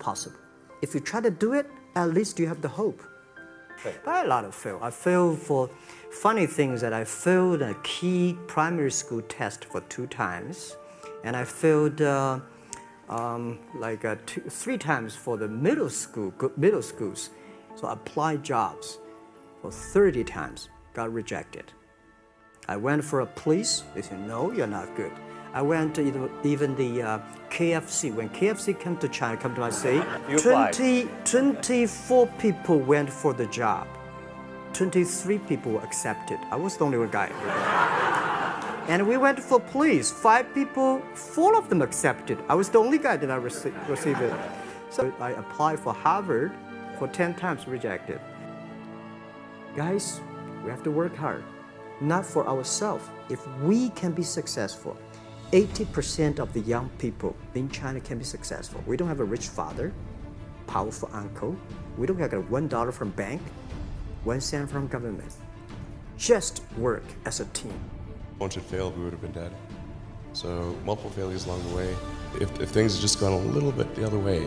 possible. If you try to do it, at least you have the hope. Right. I had a lot of fail. I failed for funny things that I failed a key primary school test for 2 times, and I failed 3 times for the middle schools. So I applied jobs for 30 times, got rejected. I went for a police, they said, no, you're not good. I went to even the KFC. When KFC came to China, come to my city, 24 people went for the job. 23 people were accepted. I was the only one guy. And we went for police. 5 people, 4 of them accepted. I was the only guy that I received it. So I applied for Harvard for 10 times, rejected. Guys, we have to work hard, not for ourselves. If we can be successful, 80% of the young people in China can be successful. We don't have a rich father, powerful uncle. We don't have $1 from bank, 1 cent from government. Just work as a team. Once it failed, we would have been dead. So multiple failures along the way. If things had just gone a little bit the other way,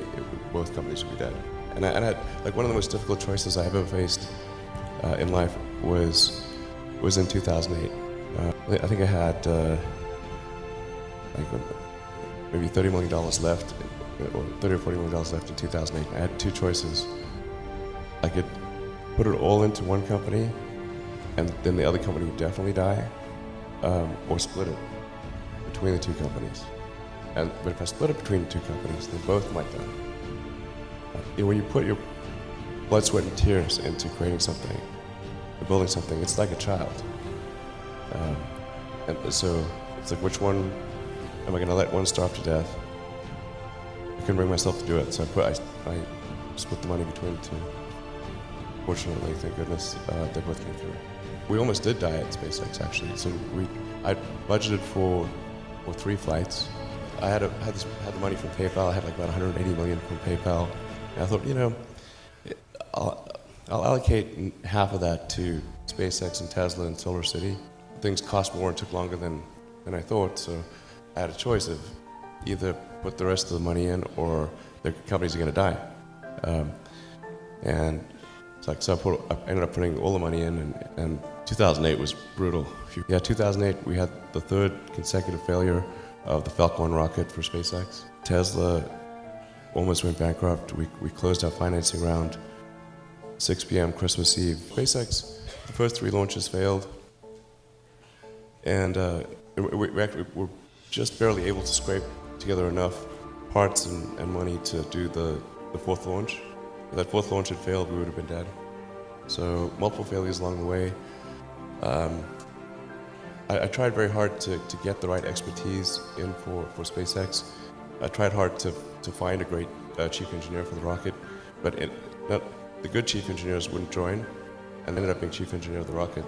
both companies would be dead. And I had, like, one of the most difficult choices I've ever faced in life was in 2008. I think I had maybe $30 million left, or $30 or $40 million left in 2008. I had 2 choices. I could put it all into one company, and then the other company would definitely die, or split it between the 2 companies. But if I split it between the 2 companies, then both might die. When you put your blood, sweat, and tears into creating something, or building something, it's like a child. And so it's like, which one am I going to let one starve to death? I couldn't bring myself to do it, so I split the money between the 2. Fortunately, thank goodness, they both came through. We almost did die at SpaceX, actually. So I budgeted for 3 flights. I had the money from PayPal. I had like about 180 million from PayPal. And I thought, I'll allocate half of that to SpaceX and Tesla and Solar City. Things cost more and took longer than I thought, so I had a choice of either put the rest of the money in or the companies are going to die. And it's like, so I ended up putting all the money in, and 2008 was brutal. 2008 we had the 3rd consecutive failure of the Falcon rocket for SpaceX. Tesla almost went bankrupt. We closed our financing round 6 p.m. Christmas Eve. SpaceX, the first 3 launches failed, and we're just barely able to scrape together enough parts and money to do the 4th launch. If that 4th launch had failed, we would have been dead. So multiple failures along the way. I tried very hard to get the right expertise in for SpaceX. I tried hard to find a great chief engineer for the rocket, but the good chief engineers wouldn't join, and ended up being chief engineer of the rocket.